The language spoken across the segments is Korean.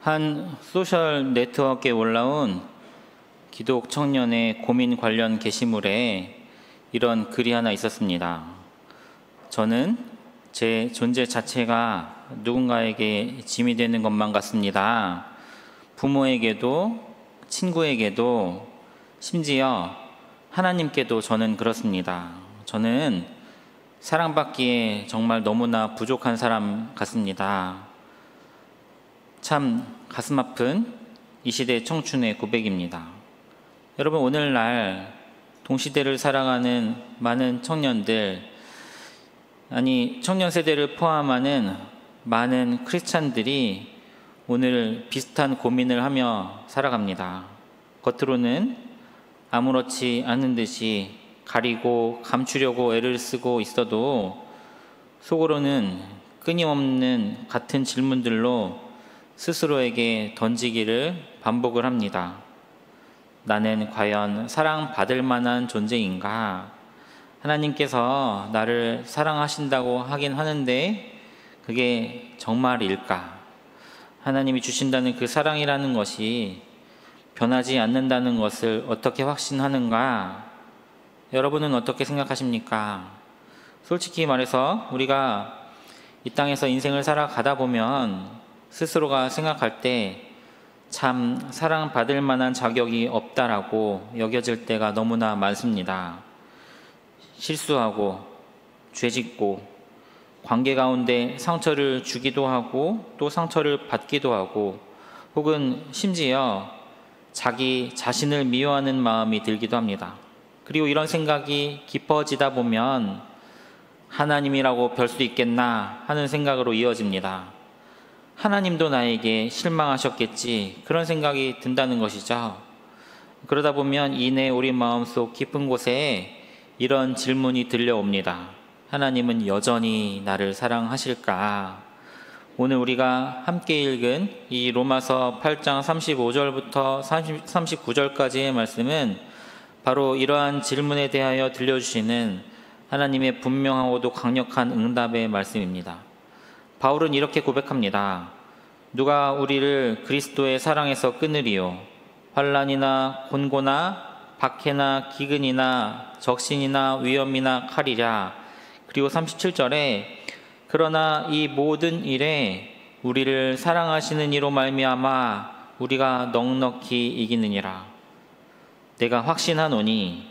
한 소셜 네트워크에 올라온 기독 청년의 고민 관련 게시물에 이런 글이 하나 있었습니다. 저는 제 존재 자체가 누군가에게 짐이 되는 것만 같습니다. 부모에게도 친구에게도 심지어 하나님께도 저는 그렇습니다. 저는 사랑받기에 정말 너무나 부족한 사람 같습니다. 참 가슴 아픈 이 시대 청춘의 고백입니다. 여러분, 오늘날 동시대를 살아가는 많은 청년들, 아니 청년 세대를 포함하는 많은 크리스찬들이 오늘 비슷한 고민을 하며 살아갑니다. 겉으로는 아무렇지 않은 듯이 가리고 감추려고 애를 쓰고 있어도 속으로는 끊임없는 같은 질문들로 스스로에게 던지기를 반복을 합니다. 나는 과연 사랑받을 만한 존재인가? 하나님께서 나를 사랑하신다고 하긴 하는데 그게 정말일까? 하나님이 주신다는 그 사랑이라는 것이 변하지 않는다는 것을 어떻게 확신하는가? 여러분은 어떻게 생각하십니까? 솔직히 말해서 우리가 이 땅에서 인생을 살아가다 보면 스스로가 생각할 때 참 사랑받을 만한 자격이 없다라고 여겨질 때가 너무나 많습니다. 실수하고 죄짓고 관계 가운데 상처를 주기도 하고 또 상처를 받기도 하고 혹은 심지어 자기 자신을 미워하는 마음이 들기도 합니다. 그리고 이런 생각이 깊어지다 보면 하나님이라고 별 수 있겠나 하는 생각으로 이어집니다. 하나님도 나에게 실망하셨겠지, 그런 생각이 든다는 것이죠. 그러다 보면 이내 우리 마음속 깊은 곳에 이런 질문이 들려옵니다. 하나님은 여전히 나를 사랑하실까? 오늘 우리가 함께 읽은 이 로마서 8장 35절부터 39절까지의 말씀은 바로 이러한 질문에 대하여 들려주시는 하나님의 분명하고도 강력한 응답의 말씀입니다. 바울은 이렇게 고백합니다. 누가 우리를 그리스도의 사랑에서 끊으리요? 환난이나 곤고나 박해나 기근이나 적신이나 위험이나 칼이랴. 그리고 37절에 그러나 이 모든 일에 우리를 사랑하시는 이로 말미암아 우리가 넉넉히 이기느니라. 내가 확신하노니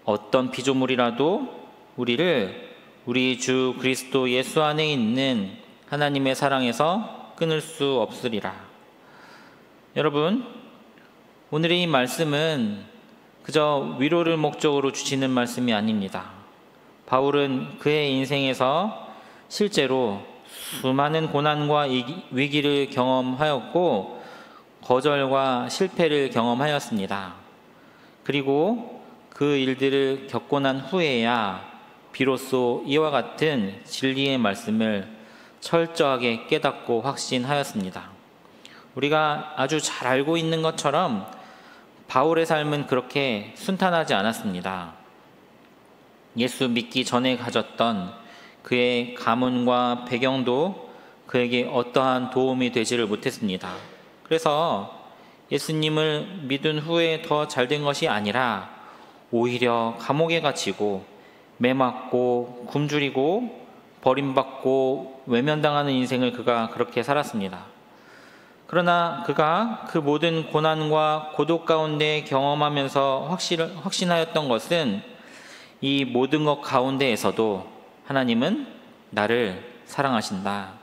어떤 피조물이라도 우리를 우리 주 그리스도 예수 안에 있는 하나님의 사랑에서 끊을 수 없으리라. 여러분, 오늘의 이 말씀은 그저 위로를 목적으로 주시는 말씀이 아닙니다. 바울은 그의 인생에서 실제로 수많은 고난과 위기를 경험하였고 거절과 실패를 경험하였습니다. 그리고 그 일들을 겪고 난 후에야 비로소 이와 같은 진리의 말씀을 철저하게 깨닫고 확신하였습니다. 우리가 아주 잘 알고 있는 것처럼 바울의 삶은 그렇게 순탄하지 않았습니다. 예수 믿기 전에 가졌던 그의 가문과 배경도 그에게 어떠한 도움이 되지를 못했습니다. 그래서 예수님을 믿은 후에 더 잘된 것이 아니라 오히려 감옥에 갇히고 매맞고 굶주리고 버림받고 외면당하는 인생을 그가 그렇게 살았습니다. 그러나 그가 그 모든 고난과 고독 가운데 경험하면서 확신하였던 것은 이 모든 것 가운데에서도 하나님은 나를 사랑하신다.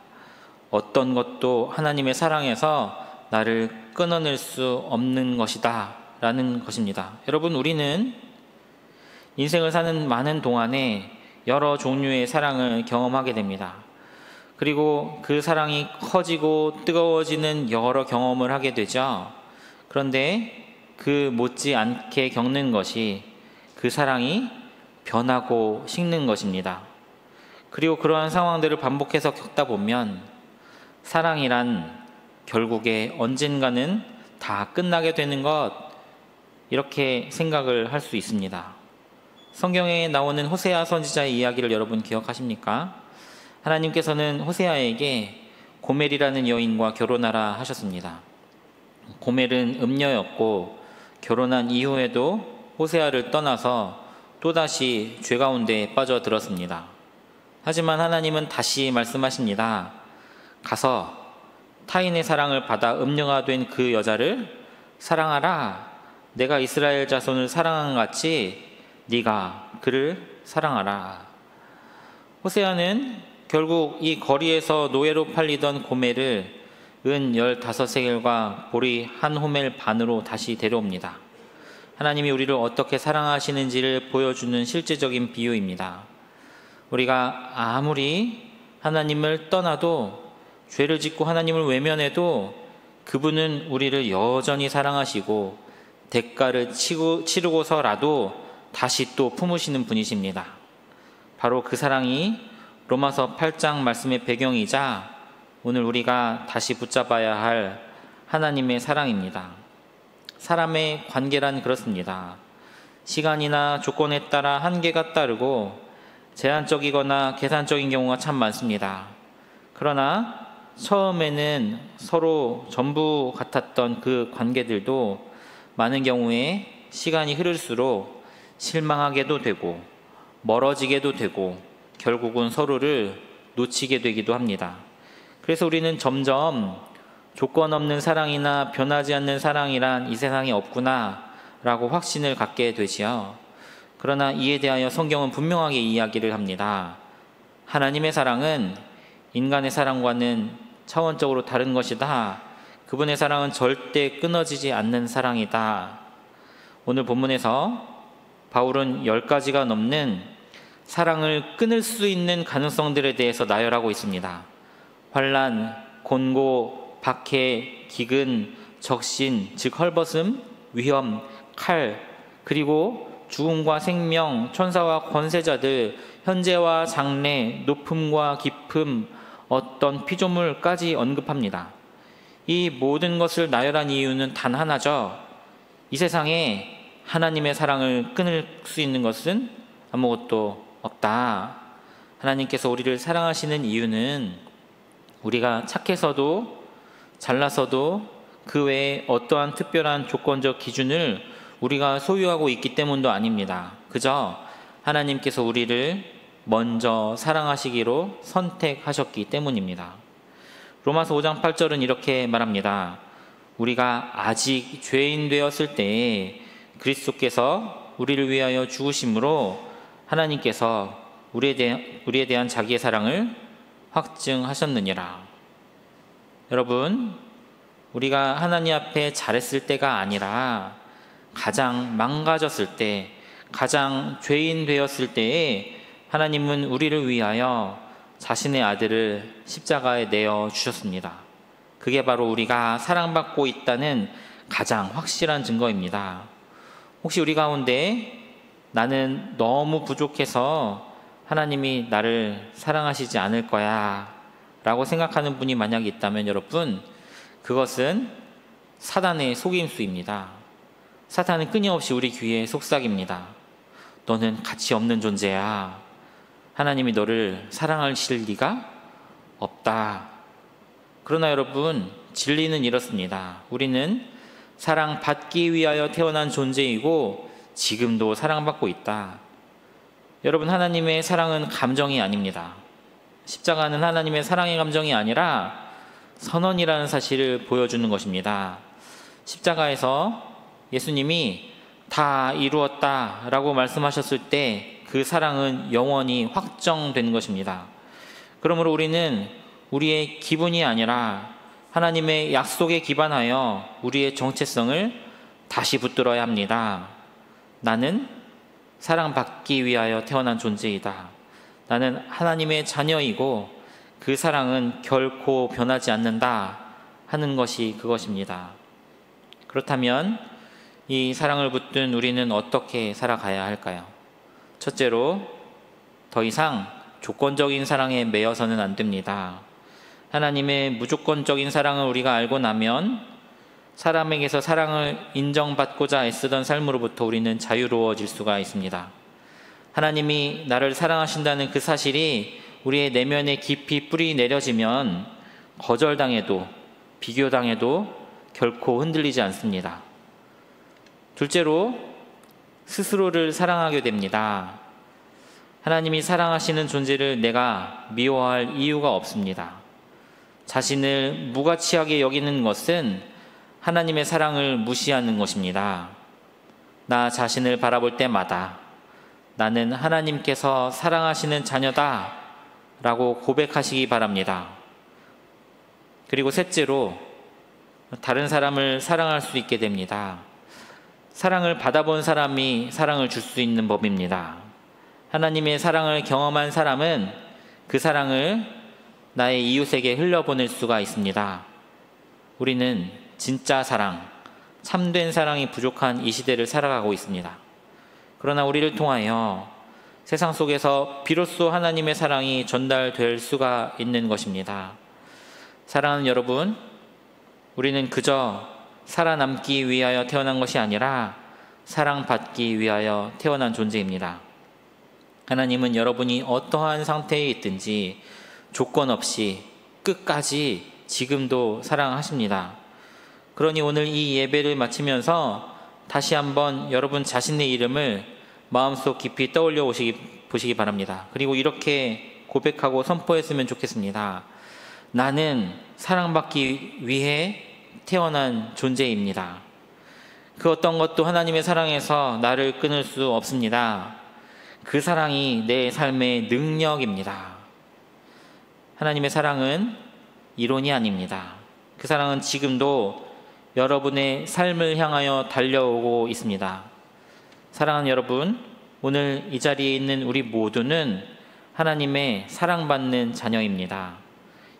어떤 것도 하나님의 사랑에서 나를 끊어낼 수 없는 것이다 라는 것입니다. 여러분, 우리는 인생을 사는 많은 동안에 여러 종류의 사랑을 경험하게 됩니다. 그리고 그 사랑이 커지고 뜨거워지는 여러 경험을 하게 되죠. 그런데 그 못지않게 겪는 것이 그 사랑이 변하고 식는 것입니다. 그리고 그러한 상황들을 반복해서 겪다 보면 사랑이란 결국에 언젠가는 다 끝나게 되는 것, 이렇게 생각을 할 수 있습니다. 성경에 나오는 호세아 선지자의 이야기를 여러분 기억하십니까? 하나님께서는 호세아에게 고멜이라는 여인과 결혼하라 하셨습니다. 고멜은 음녀였고 결혼한 이후에도 호세아를 떠나서 또다시 죄 가운데 빠져들었습니다. 하지만 하나님은 다시 말씀하십니다. 가서 타인의 사랑을 받아 음녀가 된 그 여자를 사랑하라. 내가 이스라엘 자손을 사랑한 것 같이 네가 그를 사랑하라. 호세아는 결국 이 거리에서 노예로 팔리던 고멜을 은 15세겔과 보리 한 호멜 반으로 다시 데려옵니다. 하나님이 우리를 어떻게 사랑하시는지를 보여주는 실제적인 비유입니다. 우리가 아무리 하나님을 떠나도 죄를 짓고 하나님을 외면해도 그분은 우리를 여전히 사랑하시고 대가를 치르고서라도 다시 또 품으시는 분이십니다. 바로 그 사랑이 로마서 8장 말씀의 배경이자 오늘 우리가 다시 붙잡아야 할 하나님의 사랑입니다. 사람의 관계란 그렇습니다. 시간이나 조건에 따라 한계가 따르고 제한적이거나 계산적인 경우가 참 많습니다. 그러나 처음에는 서로 전부 같았던 그 관계들도 많은 경우에 시간이 흐를수록 실망하게도 되고 멀어지게도 되고 결국은 서로를 놓치게 되기도 합니다. 그래서 우리는 점점 조건 없는 사랑이나 변하지 않는 사랑이란 이 세상에 없구나 라고 확신을 갖게 되지요. 그러나 이에 대하여 성경은 분명하게 이야기를 합니다. 하나님의 사랑은 인간의 사랑과는 차원적으로 다른 것이다. 그분의 사랑은 절대 끊어지지 않는 사랑이다. 오늘 본문에서 바울은 10가지가 넘는 사랑을 끊을 수 있는 가능성들에 대해서 나열하고 있습니다. 환난, 곤고, 박해, 기근, 적신, 즉 헐벗음, 위험, 칼, 그리고 죽음과 생명, 천사와 권세자들, 현재와 장래, 높음과 깊음, 어떤 피조물까지 언급합니다. 이 모든 것을 나열한 이유는 단 하나죠. 이 세상에 하나님의 사랑을 끊을 수 있는 것은 아무것도 없다. 하나님께서 우리를 사랑하시는 이유는 우리가 착해서도 잘나서도 그 외에 어떠한 특별한 조건적 기준을 우리가 소유하고 있기 때문도 아닙니다. 그저 하나님께서 우리를 먼저 사랑하시기로 선택하셨기 때문입니다. 로마서 5장 8절은 이렇게 말합니다. 우리가 아직 죄인 되었을 때에 그리스도께서 우리를 위하여 죽으심으로 하나님께서 우리에 대한 자기의 사랑을 확증하셨느니라. 여러분, 우리가 하나님 앞에 잘했을 때가 아니라 가장 망가졌을 때, 가장 죄인 되었을 때에 하나님은 우리를 위하여 자신의 아들을 십자가에 내어 주셨습니다. 그게 바로 우리가 사랑받고 있다는 가장 확실한 증거입니다. 혹시 우리 가운데 나는 너무 부족해서 하나님이 나를 사랑하시지 않을 거야 라고 생각하는 분이 만약에 있다면 여러분, 그것은 사단의 속임수입니다. 사탄은 끊임없이 우리 귀에 속삭입니다. 너는 가치 없는 존재야. 하나님이 너를 사랑하실 리가 없다. 그러나 여러분, 진리는 이렇습니다. 우리는 사랑받기 위하여 태어난 존재이고 지금도 사랑받고 있다. 여러분, 하나님의 사랑은 감정이 아닙니다. 십자가는 하나님의 사랑의 감정이 아니라 선언이라는 사실을 보여주는 것입니다. 십자가에서 예수님이 다 이루었다 라고 말씀하셨을 때 그 사랑은 영원히 확정된 것입니다. 그러므로 우리는 우리의 기분이 아니라 하나님의 약속에 기반하여 우리의 정체성을 다시 붙들어야 합니다. 나는 사랑받기 위하여 태어난 존재이다. 나는 하나님의 자녀이고 그 사랑은 결코 변하지 않는다 하는 것이 그것입니다. 그렇다면 이 사랑을 붙든 우리는 어떻게 살아가야 할까요? 첫째로, 더 이상 조건적인 사랑에 매여서는 안 됩니다. 하나님의 무조건적인 사랑을 우리가 알고 나면 사람에게서 사랑을 인정받고자 애쓰던 삶으로부터 우리는 자유로워질 수가 있습니다. 하나님이 나를 사랑하신다는 그 사실이 우리의 내면에 깊이 뿌리 내려지면 거절당해도 비교당해도 결코 흔들리지 않습니다. 둘째로 스스로를 사랑하게 됩니다. 하나님이 사랑하시는 존재를 내가 미워할 이유가 없습니다. 자신을 무가치하게 여기는 것은 하나님의 사랑을 무시하는 것입니다. 나 자신을 바라볼 때마다 나는 하나님께서 사랑하시는 자녀다 라고 고백하시기 바랍니다. 그리고 셋째로 다른 사람을 사랑할 수 있게 됩니다. 사랑을 받아본 사람이 사랑을 줄 수 있는 법입니다. 하나님의 사랑을 경험한 사람은 그 사랑을 나의 이웃에게 흘려보낼 수가 있습니다. 우리는 진짜 사랑, 참된 사랑이 부족한 이 시대를 살아가고 있습니다. 그러나 우리를 통하여 세상 속에서 비로소 하나님의 사랑이 전달될 수가 있는 것입니다. 사랑하는 여러분, 우리는 그저 살아남기 위하여 태어난 것이 아니라 사랑받기 위하여 태어난 존재입니다. 하나님은 여러분이 어떠한 상태에 있든지 조건 없이 끝까지 지금도 사랑하십니다. 그러니 오늘 이 예배를 마치면서 다시 한번 여러분 자신의 이름을 마음속 깊이 떠올려 보시기 바랍니다. 그리고 이렇게 고백하고 선포했으면 좋겠습니다. 나는 사랑받기 위해 태어난 존재입니다. 그 어떤 것도 하나님의 사랑에서 나를 끊을 수 없습니다. 그 사랑이 내 삶의 능력입니다. 하나님의 사랑은 이론이 아닙니다. 그 사랑은 지금도 여러분의 삶을 향하여 달려오고 있습니다. 사랑하는 여러분, 오늘 이 자리에 있는 우리 모두는 하나님의 사랑받는 자녀입니다.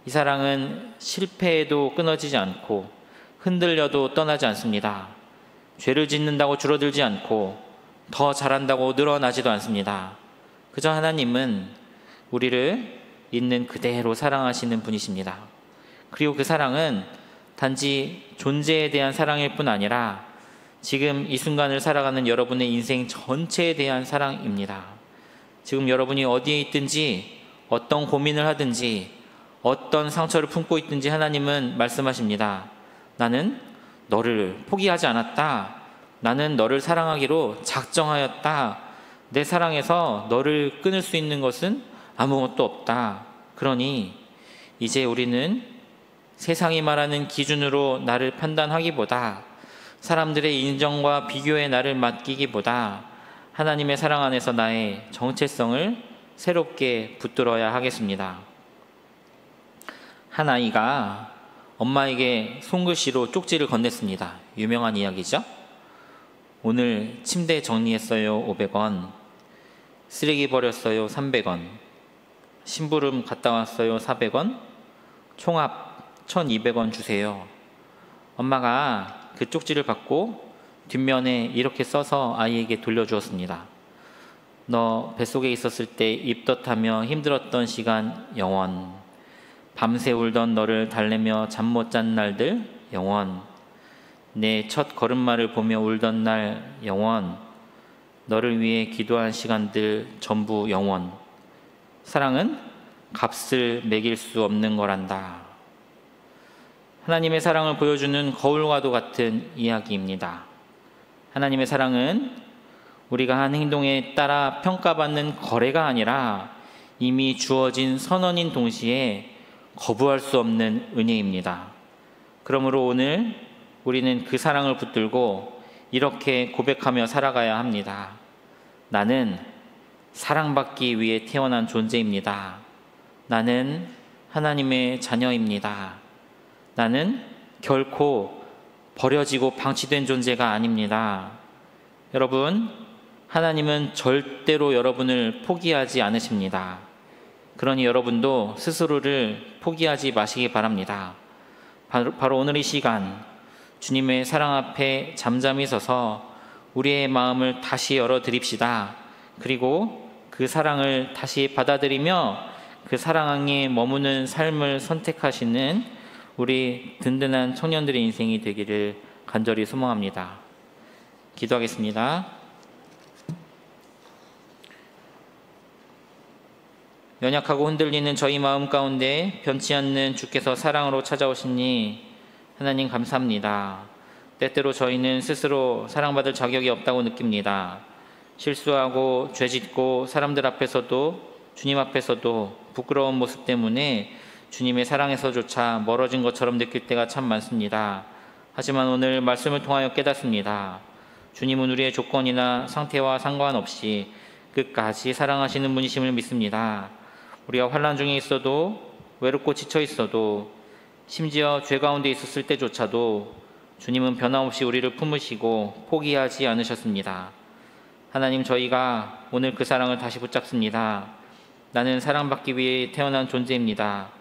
이 사랑은 실패해도 끊어지지 않고 흔들려도 떠나지 않습니다. 죄를 짓는다고 줄어들지 않고 더 잘한다고 늘어나지도 않습니다. 그저 하나님은 우리를 있는 그대로 사랑하시는 분이십니다. 그리고 그 사랑은 단지 존재에 대한 사랑일 뿐 아니라 지금 이 순간을 살아가는 여러분의 인생 전체에 대한 사랑입니다. 지금 여러분이 어디에 있든지 어떤 고민을 하든지 어떤 상처를 품고 있든지 하나님은 말씀하십니다. 나는 너를 포기하지 않았다. 나는 너를 사랑하기로 작정하였다. 내 사랑에서 너를 끊을 수 있는 것은 아무것도 없다. 그러니 이제 우리는 세상이 말하는 기준으로 나를 판단하기보다 사람들의 인정과 비교에 나를 맡기기보다 하나님의 사랑 안에서 나의 정체성을 새롭게 붙들어야 하겠습니다. 한 아이가 엄마에게 손글씨로 쪽지를 건넸습니다. 유명한 이야기죠. 오늘 침대 정리했어요 500원, 쓰레기 버렸어요 300원, 심부름 갔다 왔어요 400원, 총합 1200원 주세요. 엄마가 그 쪽지를 받고 뒷면에 이렇게 써서 아이에게 돌려주었습니다. 너 뱃속에 있었을 때 입덧하며 힘들었던 시간 영원, 밤새 울던 너를 달래며 잠 못 잔 날들 영원, 내 첫 걸음마를 보며 울던 날 영원, 너를 위해 기도한 시간들 전부 영원. 사랑은 값을 매길 수 없는 거란다. 하나님의 사랑을 보여주는 거울과도 같은 이야기입니다. 하나님의 사랑은 우리가 한 행동에 따라 평가받는 거래가 아니라 이미 주어진 선언인 동시에 거부할 수 없는 은혜입니다. 그러므로 오늘 우리는 그 사랑을 붙들고 이렇게 고백하며 살아가야 합니다. 나는 사랑받기 위해 태어난 존재입니다. 나는 하나님의 자녀입니다. 나는 결코 버려지고 방치된 존재가 아닙니다. 여러분, 하나님은 절대로 여러분을 포기하지 않으십니다. 그러니 여러분도 스스로를 포기하지 마시기 바랍니다. 바로 오늘 이 시간 주님의 사랑 앞에 잠잠히 서서 우리의 마음을 다시 열어드립시다. 그리고 그 사랑을 다시 받아들이며 그 사랑 안에 머무는 삶을 선택하시는 우리 든든한 청년들의 인생이 되기를 간절히 소망합니다. 기도하겠습니다. 연약하고 흔들리는 저희 마음 가운데 변치 않는 주께서 사랑으로 찾아오시니 하나님 감사합니다. 때때로 저희는 스스로 사랑받을 자격이 없다고 느낍니다. 실수하고 죄짓고 사람들 앞에서도 주님 앞에서도 부끄러운 모습 때문에 주님의 사랑에서조차 멀어진 것처럼 느낄 때가 참 많습니다. 하지만 오늘 말씀을 통하여 깨닫습니다. 주님은 우리의 조건이나 상태와 상관없이 끝까지 사랑하시는 분이심을 믿습니다. 우리가 환난 중에 있어도 외롭고 지쳐 있어도 심지어 죄 가운데 있었을 때조차도 주님은 변함없이 우리를 품으시고 포기하지 않으셨습니다. 하나님, 저희가 오늘 그 사랑을 다시 붙잡습니다. 나는 사랑받기 위해 태어난 존재입니다.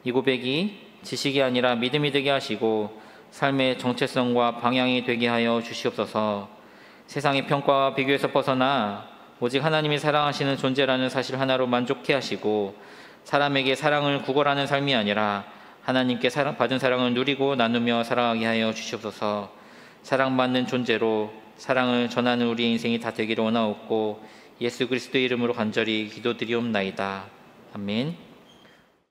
이 고백이 지식이 아니라 믿음이 되게 하시고 삶의 정체성과 방향이 되게 하여 주시옵소서. 세상의 평가와 비교에서 벗어나 오직 하나님이 사랑하시는 존재라는 사실 하나로 만족해 하시고 사람에게 사랑을 구걸하는 삶이 아니라 하나님께 받은 사랑을 누리고 나누며 살아가게 하여 주시옵소서. 사랑받는 존재로 사랑을 전하는 우리의 인생이 다 되기를 원하옵고 예수 그리스도의 이름으로 간절히 기도드리옵나이다. 아멘.